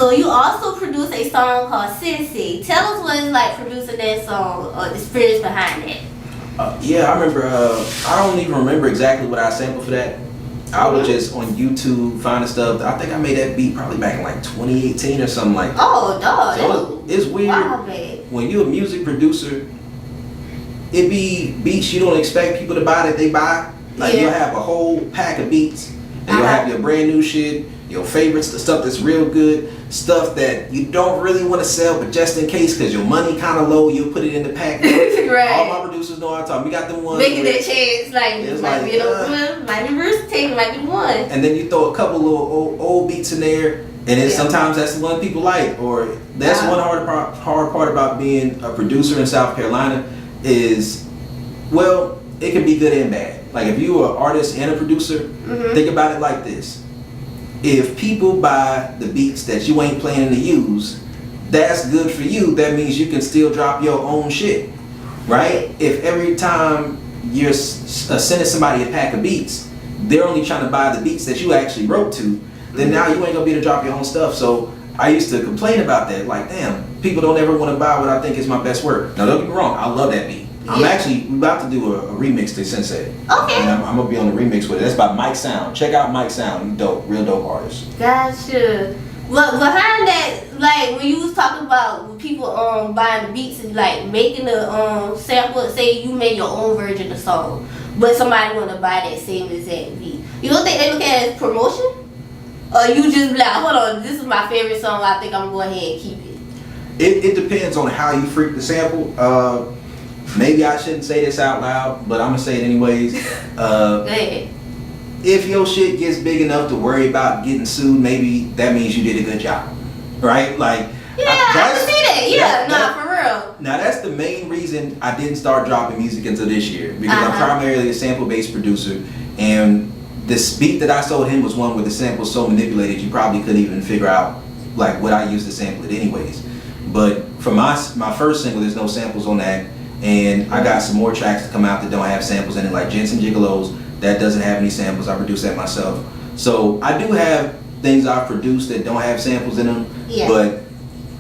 So you also produced a song called Sensei. Tell us what it's like producing that song or the experience behind it. Yeah, I remember. I don't even remember exactly what I sampled for that. I was just on YouTube finding stuff. I think I made that beat probably back in like 2018 or something like that. Oh, dog. So it's weird. Wow, man. When you're a music producer, it be beats you don't expect people to buy that they buy. Like you'll have a whole pack of beats, and you'll have your brand new shit, your favorites, the stuff that's real good, stuff that you don't really want to sell, but just in case, because your money kind of low, you'll put it in the pack. Right. All my producers know what I'm talking. We got them ones making that chance, might be the take, might be one. And then you throw a couple little old beats in there, and then sometimes that's the one people like. Or that's one hard part about being a producer in South Carolina is, well, it can be good and bad. Like if you are an artist and a producer, think about it like this. If people buy the beats that you ain't planning to use, that's good for you. That means you can still drop your own shit, right? If every time you're sending somebody a pack of beats, they're only trying to buy the beats that you actually wrote to, then now you ain't gonna be able to drop your own stuff. So I used to complain about that, like, damn, people don't ever want to buy what I think is my best work. Now don't get me wrong, I love that beat. I'm actually about to do a remix to Sensei. Okay. And I'm gonna be on the remix with it. That's by Mike Sound. Check out Mike Sound. He's dope, real dope artist. Gotcha. Well, behind that, like when you was talking about people buying the beats and like making the sample, say you made your own version of the song, but somebody want to buy that same exact beat. You don't think they look at it as promotion? Or you just be like, hold on, this is my favorite song, I think I'm going to go ahead and keep it? It depends on how you freak the sample. Maybe I shouldn't say this out loud, but I'm gonna say it anyways. Go ahead. If your shit gets big enough to worry about getting sued, maybe that means you did a good job, right? Like, I can see that. For real. Now that's the main reason I didn't start dropping music until this year, because I'm primarily a sample-based producer, and this beat that I sold him was one where the sample was so manipulated you probably couldn't even figure out like what I used to sample it anyways. But for my first single, there's no samples on that. And I got some more tracks to come out that don't have samples in it, like Jensen Gigolos, that doesn't have any samples. I produced that myself. So I do have things I've produced that don't have samples in them, but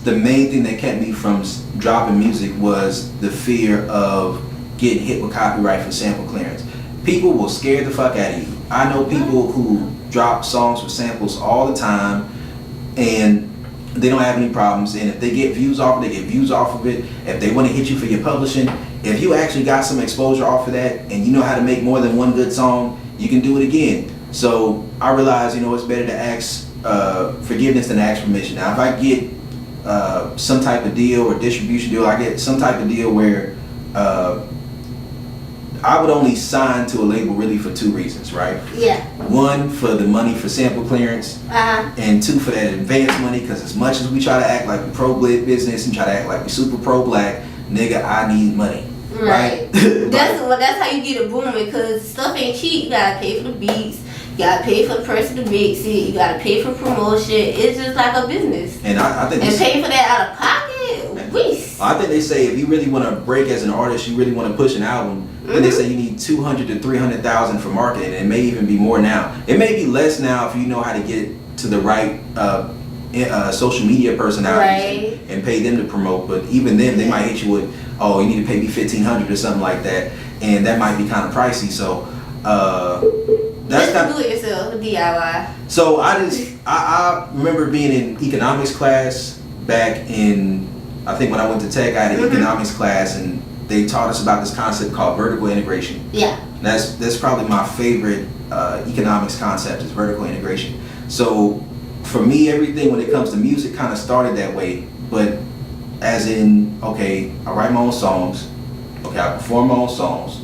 the main thing that kept me from dropping music was the fear of getting hit with copyright for sample clearance. People will scare the fuck out of you. I know people who drop songs with samples all the time, and they don't have any problems, and if they get views off it, they get views off of it. If they want to hit you for your publishing, if you actually got some exposure off of that and you know how to make more than one good song, you can do it again. So I realize, it's better to ask forgiveness than ask permission. Now if I get some type of deal or distribution deal, I get some type of deal where I would only sign to a label really for two reasons, right? Yeah. One, for the money for sample clearance, and two, for that advance money, because as much as we try to act like we pro-blit business and try to act like we super pro-black, nigga, I need money. Right? That's how you get it booming, because stuff ain't cheap. You gotta pay for the beats, you gotta pay for the person to mix it, you gotta pay for promotion. It's just like a business. And I think pay for that out of pocket. I think they say if you really want to break as an artist, you really want to push an album, then they say you need 200 to 300,000 for marketing. It may even be more now. It may be less now if you know how to get to the right social media personalities and pay them to promote. But even then, they might hit you with, oh, you need to pay me $1,500 or something like that, and that might be kind of pricey. So that's kind of do it yourself, DIY. So I remember being in economics class back in, I think when I went to Tech, I had an economics class, and they taught us about this concept called vertical integration. Yeah. That's probably my favorite economics concept, is vertical integration. So for me, everything when it comes to music kind of started that way, but as in, okay, I write my own songs, okay, I perform my own songs,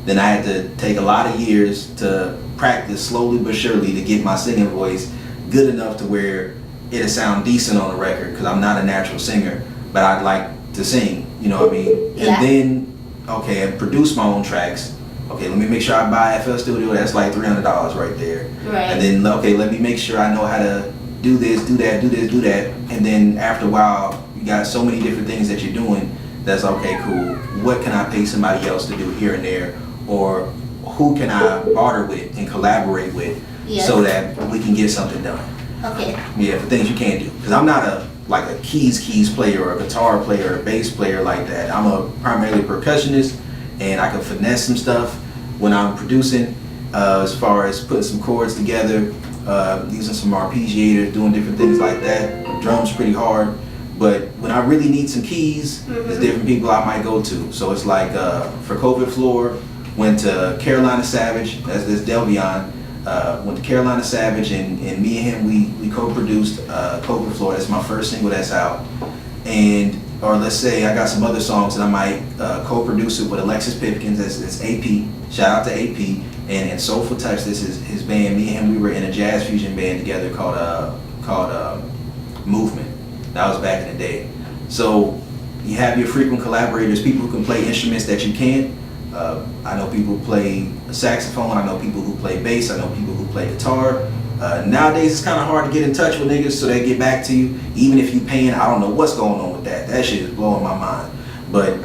then I had to take a lot of years to practice slowly but surely to get my singing voice good enough to where it'll sound decent on the record, because I'm not a natural singer, but I'd like to sing, you know what I mean? Yeah. And then, okay, I produce my own tracks. Okay, let me make sure I buy FL Studio, that's like $300 right there. Right. And then, okay, let me make sure I know how to do this, do that, do this, do that. And then after a while, you got so many different things that you're doing that's okay, cool. What can I pay somebody else to do here and there? Or who can I barter with and collaborate with so that we can get something done? Okay. Yeah, for things you can't do. Because I'm not a keys player or a guitar player or a bass player like that. I'm a primarily percussionist, and I can finesse some stuff when I'm producing, as far as putting some chords together, using some arpeggiators, doing different things like that. Drums pretty hard. But when I really need some keys, there's different people I might go to. So it's like for COVID Floor, went to Carolina Savage, that's Delvion. Went to Carolina Savage, and me and him, we co-produced COVID Floor. That's my first single that's out. And, or let's say I got some other songs that I might co-produce it with Alexis Pipkins, that's AP. Shout out to AP. And Soulful Touch, this is his band. Me and him, we were in a jazz fusion band together called Movement. That was back in the day. So you have your frequent collaborators, people who can play instruments that you can't. I know people who play saxophone, I know people who play bass, I know people who play guitar. Nowadays it's kind of hard to get in touch with niggas so they get back to you. Even if you paying, I don't know what's going on with that. That shit is blowing my mind. But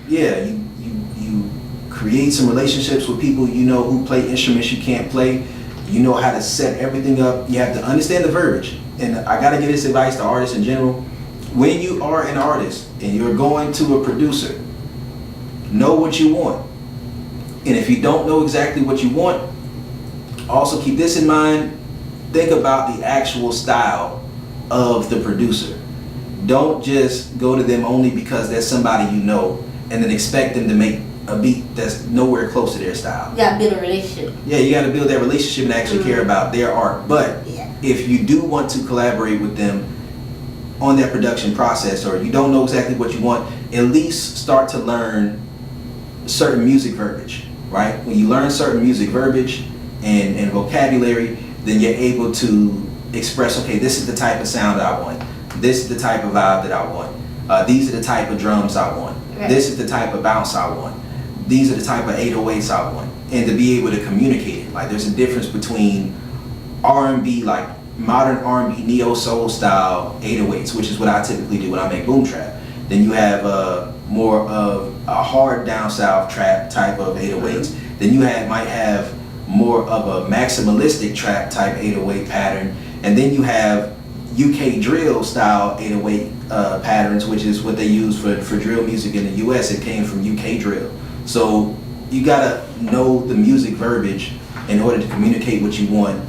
yeah, you create some relationships with people you know who play instruments you can't play. You know how to set everything up. You have to understand the verbiage. And I gotta give this advice to artists in general. When you are an artist and you're going to a producer, know what you want. And if you don't know exactly what you want, also keep this in mind. Think about the actual style of the producer. Don't just go to them only because there's somebody you know and then expect them to make a beat that's nowhere close to their style. You gotta build a relationship. Yeah, you gotta build that relationship and actually care about their art. But if you do want to collaborate with them on that production process, or you don't know exactly what you want, at least start to learn certain music verbiage, right? When you learn certain music verbiage and vocabulary, then you're able to express, okay, this is the type of sound that I want. This is the type of vibe that I want. These are the type of drums I want. Right. This is the type of bounce I want. These are the type of 808s I want. And to be able to communicate it. Like, there's a difference between R&B, like modern R&B neo-soul style 808s, which is what I typically do when I make boom trap. Then you have more of a hard down south trap type of 808s. Then you might have more of a maximalistic trap type 808 pattern. And then you have UK drill style 808 patterns, which is what they use for drill music in the US. It came from UK drill. So you gotta know the music verbiage in order to communicate what you want.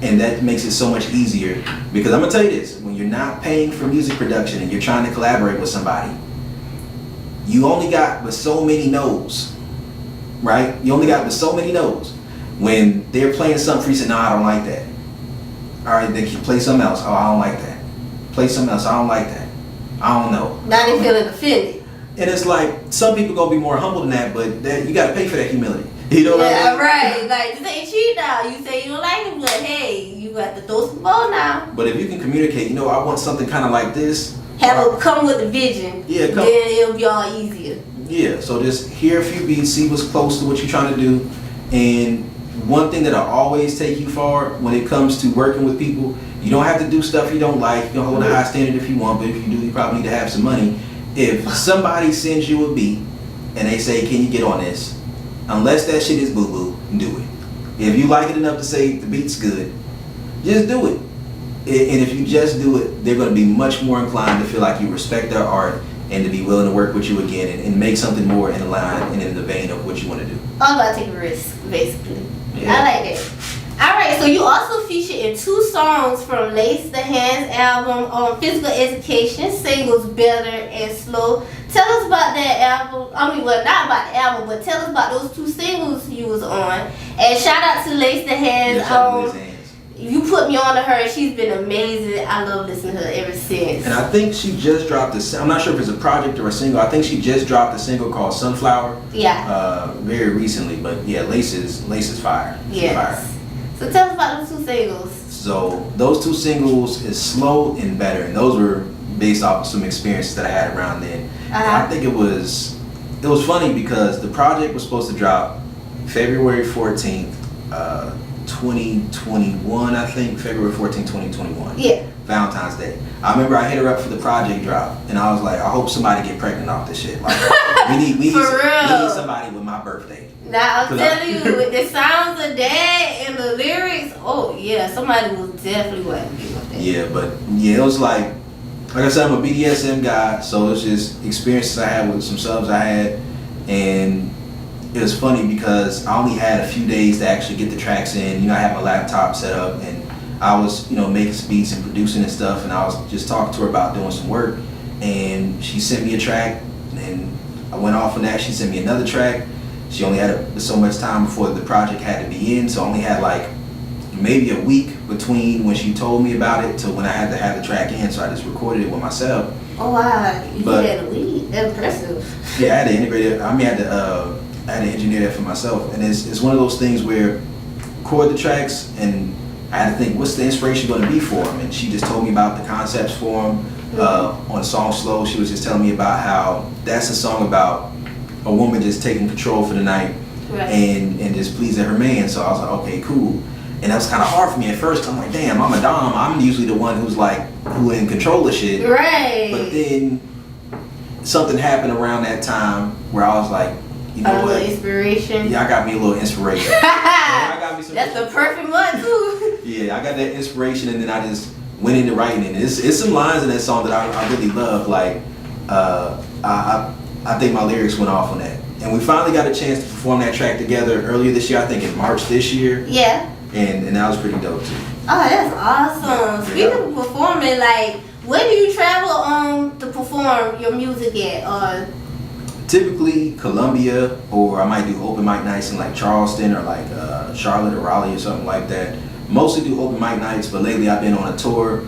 And that makes it so much easier, because I'm gonna tell you this, when you're not paying for music production and you're trying to collaborate with somebody, you only got but so many no's, right? You only got but so many no's. When they're playing something for you, say, no, I don't like that. All right, then play something else. Oh, I don't like that. Play something else. I don't like that. I don't know. Now they feeling offended. And it's like, some people gonna be more humble than that, but you gotta pay for that humility. You know what I mean? Yeah, right. Like, this ain't cheap now. You say you don't like it, but hey, you got to throw some ball now. But if you can communicate, you know, I want something kind of like this. Come with the vision. Yeah, then it'll be all easier. Yeah, so just hear a few beats, see what's close to what you're trying to do. And one thing that'll always take you far when it comes to working with people, you don't have to do stuff you don't like. You can hold a high standard if you want, but if you do, you probably need to have some money. If somebody sends you a beat and they say, can you get on this? Unless that shit is boo-boo, do it. If you like it enough to say the beat's good, just do it. And if you just do it, they're going to be much more inclined to feel like you respect their art and to be willing to work with you again and make something more in line and in the vein of what you want to do. All about taking risks, basically. Yeah. I like it. Alright, so you also featured in 2 songs from Lace the Hands album on Physical Education, singles Better and Slow. Tell us about that album. I mean, well, not about the album, but tell us about those 2 singles you was on. And shout out to Lace the Hands. You put me on to her. She's been amazing. I love listening to her ever since. And I think she just dropped I'm not sure if it's a project or a single. I think she just dropped a single called Sunflower. Yeah. Very recently, but yeah, Lace is fire. Yes. Fire. So tell us about those 2 singles. So those 2 singles is Slow and Better, and those were based off of some experiences that I had around then. And I think it was funny because the project was supposed to drop February 14th, 2021, I think. February 14th, 2021. Yeah. Valentine's Day. I remember I hit her up for the project drop, and I was like, I hope somebody get pregnant off this shit. Like, we need somebody with my birthday. Now I'm telling you, with the sounds of that and the lyrics, oh yeah, somebody was definitely whacking me with that. Yeah, but yeah, it was like I said, I'm a BDSM guy, so it's just experiences I had with some subs I had, and it was funny because I only had a few days to actually get the tracks in. You know, I had my laptop set up, and I was, you know, making some beats and producing and stuff, and I was just talking to her about doing some work, and she sent me a track, and I went off on that. She sent me another track. She only had so much time before the project had to be in, so I only had like maybe a week between when she told me about it to when I had to have the track in, so I just recorded it with myself. Oh wow, you had a week. That's impressive. Yeah, I had to integrate it. I mean, I had to engineer that for myself, and it's one of those things where record the tracks, and I had to think, what's the inspiration going to be for them? And she just told me about the concepts for them. On Song Slow, she was just telling me about how that's a song about a woman just taking control for the night, right, and just pleasing her man. So I was like, okay, cool. And that was kind of hard for me at first. I'm like, damn, I'm a dom. I'm usually the one who in control of shit. Right. But then something happened around that time where I was like, you know what? Inspiration. Yeah, I got me a little inspiration. I got me some. That's the perfect one too. Yeah, I got that inspiration, and then I just went into writing it. It's some lines in that song that I really love. Like, I think my lyrics went off on that. And we finally got a chance to perform that track together earlier this year. I think in March this year. Yeah. And that was pretty dope too. Oh, that's awesome. Speaking of performing, like, where do you travel to perform your music at? Typically Columbia, or I might do open mic nights in like Charleston or like Charlotte or Raleigh or something like that. Mostly do open mic nights, but lately I've been on a tour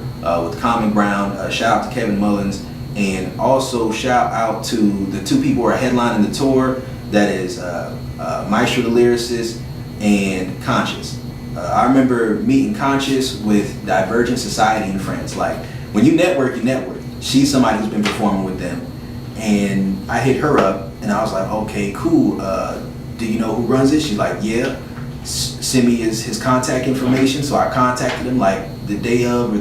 with Common Ground. Shout out to Kevin Mullins, and also shout out to the two people who are headlining the tour. That is Maestro the Lyricist and Conscious. I remember meeting Conscious with Divergent Society in France. Like, when you network, you network. She's somebody who's been performing with them. And I hit her up, and I was like, okay, cool. Do you know who runs it? She's like, yeah. Send me his contact information. So I contacted him like the day of,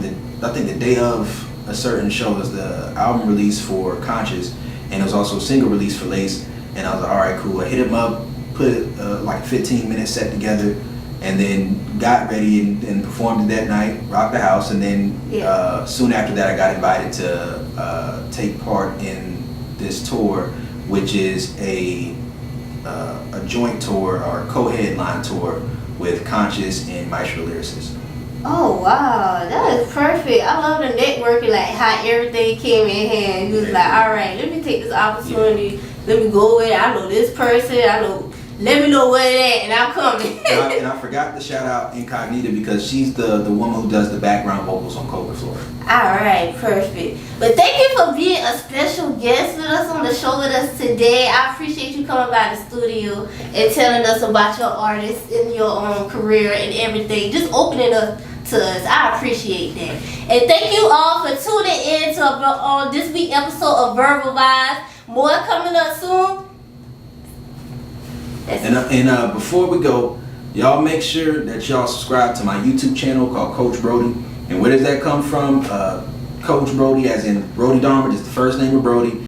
I think the day of a certain show was the album release for Conscious, and it was also a single release for Lace. And I was like, all right, cool. I hit him up, put like a 15-minute set together, and then got ready and performed it that night, rocked the house, and then soon after that I got invited to take part in this tour, which is a joint tour or co-headline tour with Conscious and Maestro Lyricist. Oh wow, that is perfect. I love the networking, like how everything came in hand. You was like, all right, let me take this opportunity. Let me go with it. I know this person. Let me know where it at, and I'm coming. and I forgot to shout out Incognita because she's the woman who does the background vocals on Coca Flora. Alright, perfect. But thank you for being a special guest with us on the show with us today. I appreciate you coming by the studio and telling us about your artist and your career and everything. Just opening up to us. I appreciate that. And thank you all for tuning in to this week's episode of Verbal Vibes. More coming up soon. And before we go, y'all make sure that y'all subscribe to my YouTube channel called Coach Brodie. And where does that come from? Coach Brodie, as in Brodie Dharma, just the first name of Brodie.